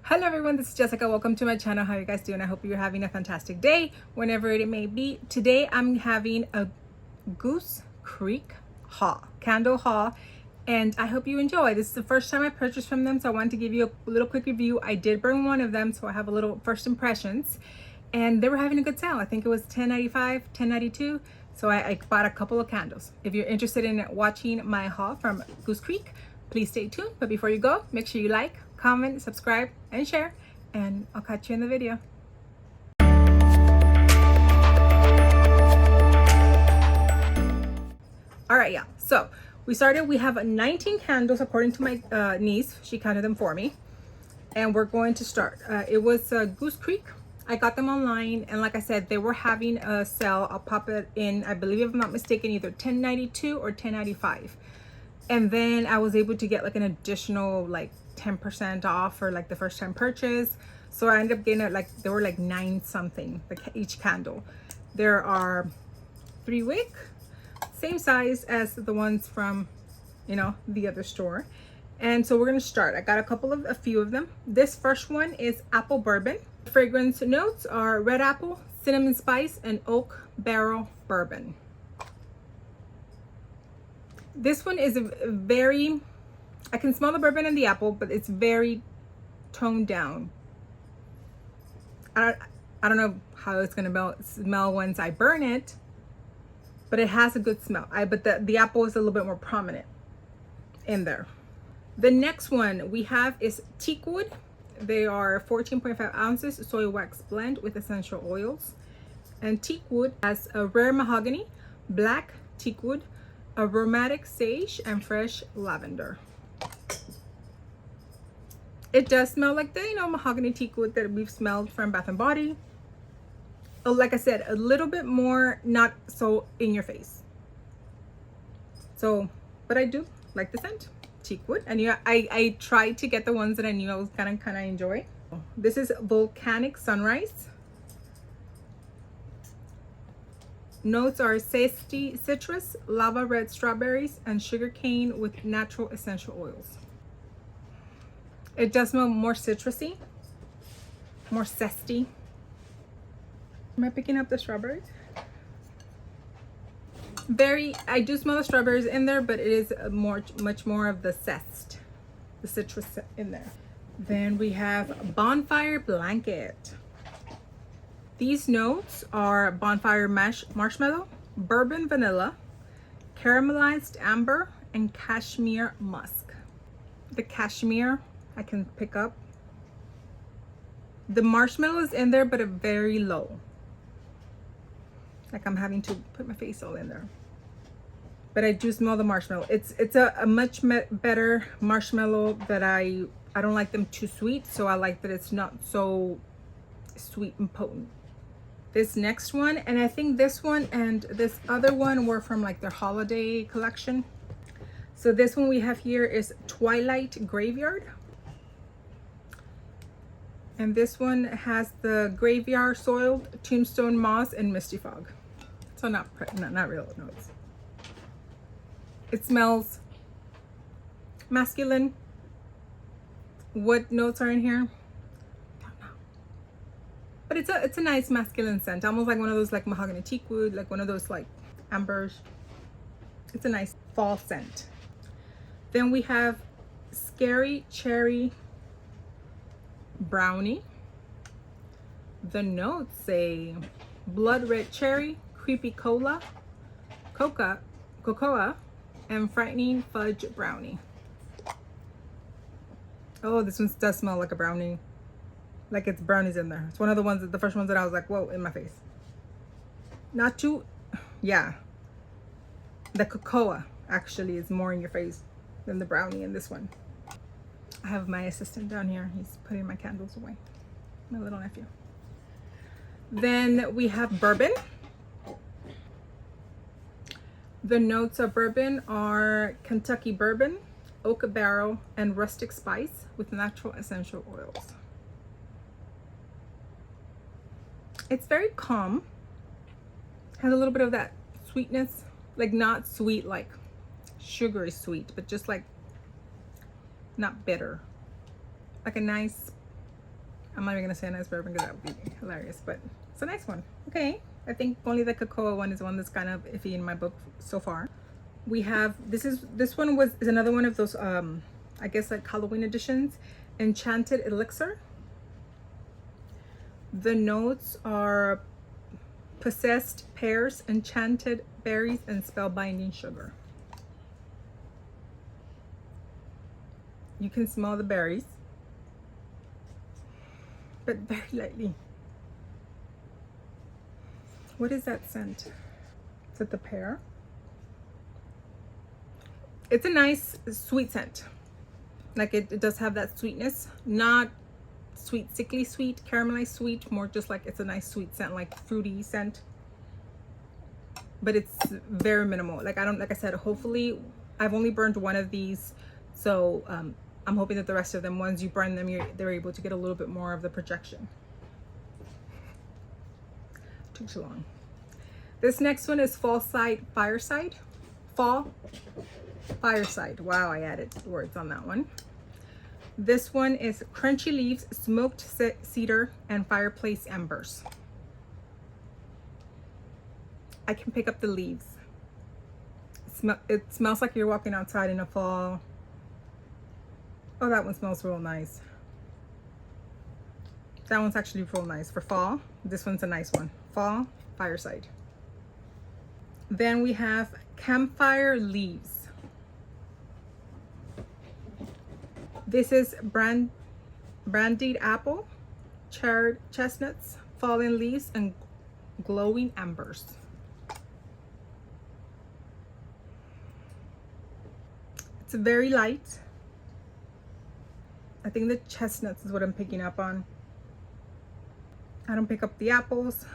Hello everyone, this is Jessica. Welcome to my channel. How are you guys doing? I hope you're having a fantastic day, whenever it may be. Today I'm having a GooseCreek haul, candle haul, and I hope you enjoy. This is the first time I purchased from them, so I wanted to give you a little quick review. I did burn one of them, so I have a little first impressions, and they were having a good sale. I think it was $10.95, $10.92, so I bought a couple of candles. If you're interested in watching my haul from GooseCreek, please stay tuned. But before you go, make sure you like, comment, subscribe, and share, and I'll catch you in the video. All right, yeah, so we have 19 candles according to my niece. She counted them for me, and we're going to start. It was GooseCreek. I got them online, and like I said, they were having a sale. I'll pop it in, I believe, if I'm not mistaken, either $10.92 or $10.95. And then I was able to get like an additional like 10% off for like the first time purchase. So I ended up getting it like, they were like 9 something, like each candle. There are 3 wick, same size as the ones from, you know, the other store. And so we're gonna start. I got a few of them. This first one is apple bourbon. Fragrance notes are red apple, cinnamon spice, and oak barrel bourbon. This one is very, I can smell the bourbon and the apple, but it's very toned down. I don't know how it's gonna smell once I burn it, but it has a good smell. But the apple is a little bit more prominent in there. The next one we have is teakwood. They are 14.5 ounces soy wax blend with essential oils. And teakwood has a rare mahogany, black teakwood, aromatic sage, and fresh lavender. It does smell like the, you know, mahogany teakwood that we've smelled from Bath and Body. Oh, like I said, a little bit more, not so in your face. So, but I do like the scent, teakwood. And yeah, I tried to get the ones that I knew I was kind of enjoy. This is Volcanic Sunrise. Notes are zesty citrus, lava red strawberries, and sugarcane with natural essential oils. It does smell more citrusy, more zesty. Am I picking up the strawberries? I do smell the strawberries in there, but it is much more of the zest, the citrus in there. Then we have Bonfire Blanket. These notes are bonfire marshmallow, bourbon vanilla, caramelized amber, and cashmere musk. The cashmere I can pick up. The marshmallow is in there, but a very low. Like I'm having to put my face all in there. But I do smell the marshmallow. It's a much better marshmallow that I don't like them too sweet, so I like that it's not so sweet and potent. This next one, and I think this one and this other one were from like their holiday collection. So this one we have here is Twilight Graveyard. And this one has the Graveyard Soiled, Tombstone Moss, and Misty Fog. So not real notes. It smells masculine. What notes are in here? But it's a nice masculine scent, almost like one of those like mahogany teakwood, like one of those like ambers. It's a nice fall scent. Then we have Scary Cherry Brownie. The notes say blood red cherry, creepy cola, cocoa, and frightening fudge brownie. Oh, this one does smell like a brownie. Like it's brownies in there. It's one of the ones, the first ones that I was like, whoa, in my face. Not too, yeah. The cocoa actually is more in your face than the brownie in this one. I have my assistant down here. He's putting my candles away. My little nephew. Then we have bourbon. The notes of bourbon are Kentucky bourbon, oak barrel, and rustic spice with natural essential oils. It's very calm. Has a little bit of that sweetness, like not sweet like sugary sweet, but just like not bitter. Like a nice I'm not even gonna say a nice bourbon because that would be hilarious, but it's a nice one. Okay, I think only the cocoa one is the one that's kind of iffy in my book so far. We have this one is another one of those I guess like Halloween editions, Enchanted Elixir. The notes are possessed pears, enchanted berries, and spellbinding sugar. You can smell the berries, but very lightly. What is that scent? Is it the pear? It's a nice sweet scent. Like it does have that sweetness, not sweet, sickly sweet, caramelized sweet, more just like it's a nice sweet scent, like fruity scent. But it's very minimal. Like I said, hopefully I've only burned one of these, so I'm hoping that the rest of them, once you burn them, they're able to get a little bit more of the projection. Took too long. This next one is Fireside. Fall Fireside. Wow, I added words on that one. This one is Crunchy Leaves, Smoked Cedar, and Fireplace Embers. I can pick up the leaves. It smells like you're walking outside in the fall. Oh, that one smells real nice. That one's actually real nice for fall. This one's a nice one. Fall Fireside. Then we have Campfire Leaves. This is brandied apple, charred chestnuts, fallen leaves, and glowing embers. It's very light. I think the chestnuts is what I'm picking up on. I don't pick up the apples.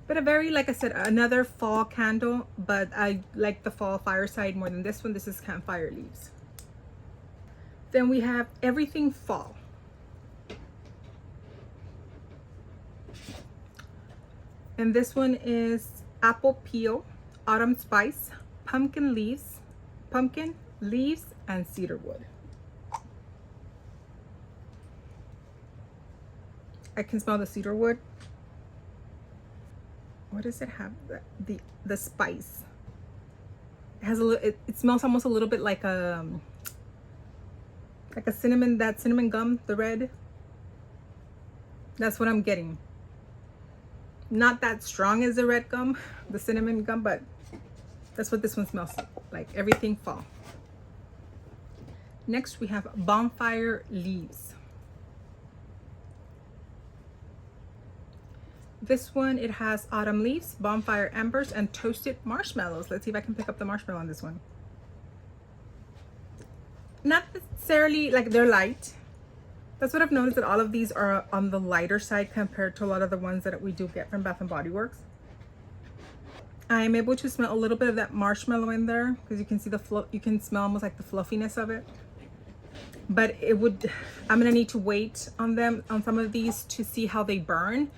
But a very, like I said, another fall candle, but I like the Fall Fireside more than this one. This is Campfire Leaves. Then we have Everything Fall. And this one is apple peel, autumn spice, pumpkin leaves, and cedarwood. I can smell the cedarwood. What does it have? The spice. It has a little. It smells almost a little bit like a cinnamon. That cinnamon gum, the red. That's what I'm getting. Not that strong as the red gum, the cinnamon gum, but that's what this one smells like. Everything Fall. Next we have Bonfire Leaves. This one, it has autumn leaves, bonfire embers, and toasted marshmallows. Let's see if I can pick up the marshmallow on this one. Not necessarily, like, they're light. That's what I've noticed, that all of these are on the lighter side compared to a lot of the ones that we do get from Bath & Body Works. I am able to smell a little bit of that marshmallow in there because you can see you can smell almost like the fluffiness of it. But I'm gonna need to wait on some of these to see how they burn.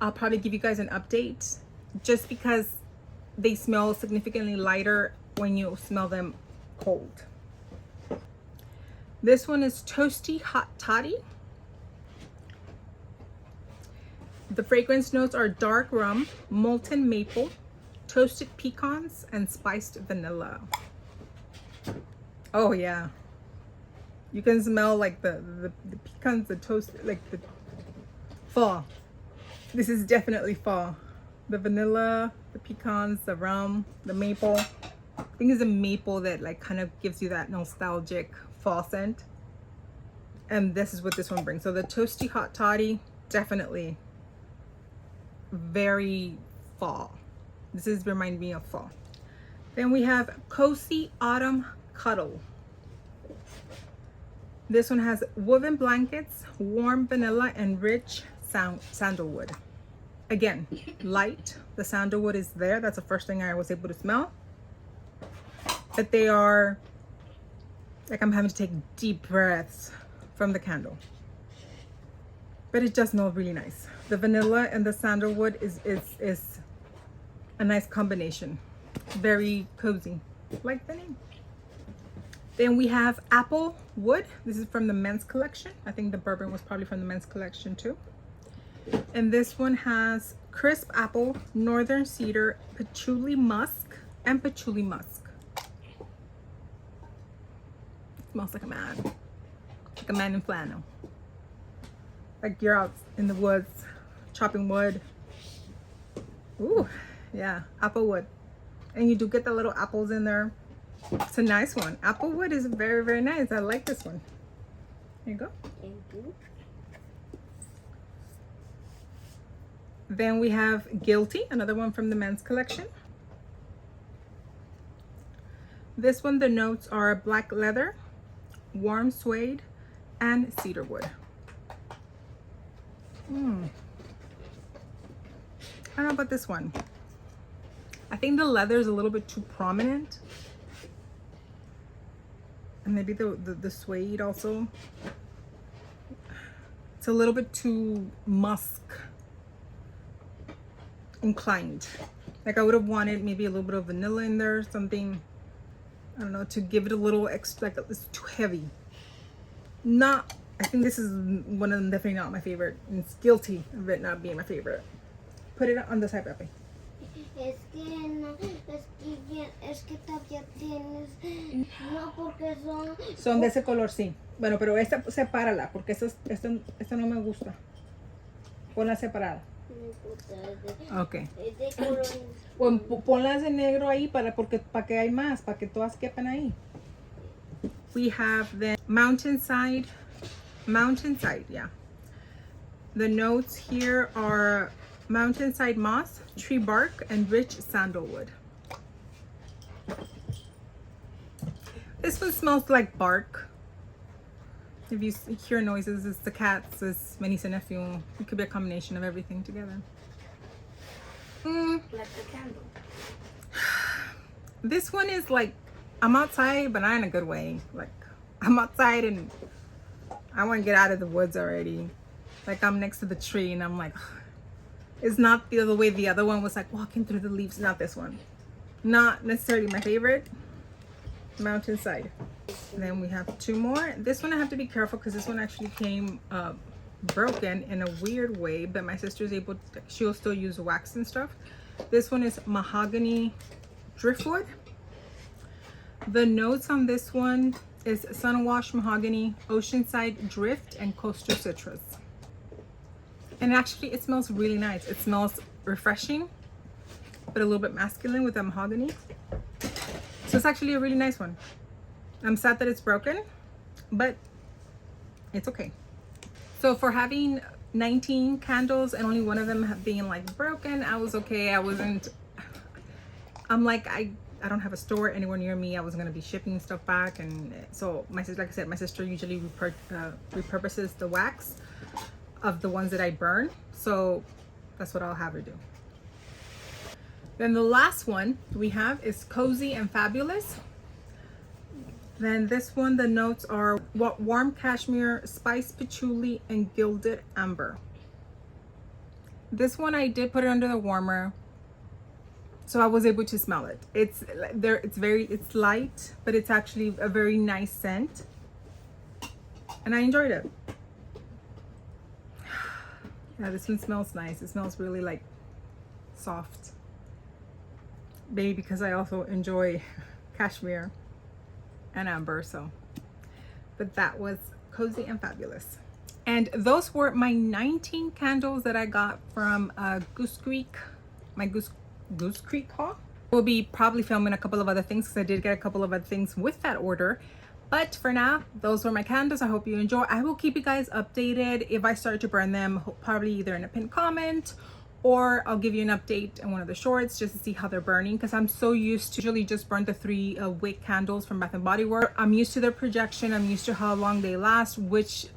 I'll probably give you guys an update just because they smell significantly lighter when you smell them cold. This one is Toasty Hot Toddy. The fragrance notes are dark rum, molten maple, toasted pecans, and spiced vanilla. Oh yeah. You can smell like the pecans, the toast, like the fall. This is definitely fall. The vanilla, the pecans, the rum, the maple. I think it's the maple that like kind of gives you that nostalgic fall scent. And this is what this one brings. So the Toasty Hot Toddy, definitely very fall. This is reminding me of fall. Then we have Cozy Autumn Cuddle. This one has woven blankets, warm vanilla, and rich sandalwood. Again, light. The sandalwood is there. That's the first thing I was able to smell. But they are like I'm having to take deep breaths from the candle. But it does smell really nice. The vanilla and the sandalwood is a nice combination. Very cozy, like the name. Then we have apple wood. This is from the men's collection. I think the bourbon was probably from the men's collection too. And this one has crisp apple, northern cedar, patchouli musk, and patchouli musk. It smells like a man in flannel. Like you're out in the woods chopping wood. Ooh, yeah, apple wood. And you do get the little apples in there. It's a nice one. Apple wood is very, very nice. I like this one. Here you go. Thank you. Then we have Guilty, another one from the men's collection. This one, the notes are black leather, warm suede, and cedar wood. I don't know about this one. I think the leather is a little bit too prominent. And maybe the suede also. It's a little bit too musk inclined. Like I would have wanted maybe a little bit of vanilla in there, something, I don't know, to give it a little extra, like it's too heavy. Not, I think this is one of them, definitely not my favorite. And it's guilty of it not being my favorite. Put it on the side, Pepe. Es que todavía tienes, no porque son de ese color, sí. Bueno, pero esta sepárala, porque esta no me gusta. Ponla separada. Ok. Ponlas de negro ahí para que hay más, para que todas quepan ahí. We have the mountainside, yeah. The notes here are mountainside moss, tree bark, and rich sandalwood. This one smells like bark. If you hear noises, it's the cats, it's my niece and nephew. It could be a combination of everything together. Like the candle. This one is like, I'm outside, but not in a good way. Like, I'm outside and I want to get out of the woods already. Like, I'm next to the tree and I'm like, it's not the other way. The other one was like walking through the leaves. Not this one. Not necessarily my favorite. Mountainside. And then we have two more. This one I have to be careful because this one actually came broken in a weird way, but my sister's able to, she'll still use wax and stuff. This one is mahogany driftwood. The notes on this one is sunwash mahogany, oceanside drift, and coastal citrus. And actually it smells really nice. It smells refreshing, but a little bit masculine with the mahogany. So it's actually a really nice one. I'm sad that it's broken, but it's okay. So for having 19 candles and only one of them being like broken, I was okay. I'm like, I don't have a store anywhere near me. I was gonna be shipping stuff back, and so my sister, like I said, my sister usually repurposes the wax of the ones that I burn, so that's what I'll have her do. Then the last one we have is Cozy and Fabulous. Then this one, the notes are warm cashmere, spice patchouli, and gilded amber. This one I did put it under the warmer, so I was able to smell it. It's light, but it's actually a very nice scent, and I enjoyed it. Yeah, this one smells nice. It smells really like soft. Maybe because I also enjoy cashmere and amber, so. But that was Cozy and Fabulous. And those were my 19 candles that I got from GooseCreek, my GooseCreek haul. We'll be probably filming a couple of other things because I did get a couple of other things with that order. But for now, those were my candles. I hope you enjoy. I will keep you guys updated if I start to burn them, probably either in a pinned comment, or I'll give you an update in one of the shorts just to see how they're burning, because I'm so used to usually just burn the 3 wick candles from Bath & Body Works. I'm used to their projection. I'm used to how long they last, which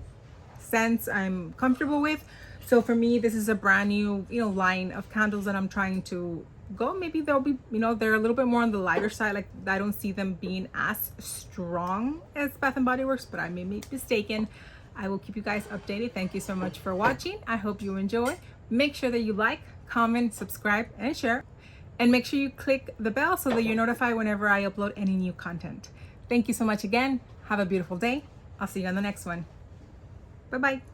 scents I'm comfortable with. So for me, this is a brand new, line of candles that I'm trying to go. Maybe they'll be, they're a little bit more on the lighter side. Like, I don't see them being as strong as Bath & Body Works, but I may be mistaken. I will keep you guys updated. Thank you so much for watching. I hope you enjoy. Make sure that you like, comment, subscribe, and share. And make sure you click the bell so that you're notified whenever I upload any new content. Thank you so much again. Have a beautiful day. I'll see you on the next one. Bye-bye.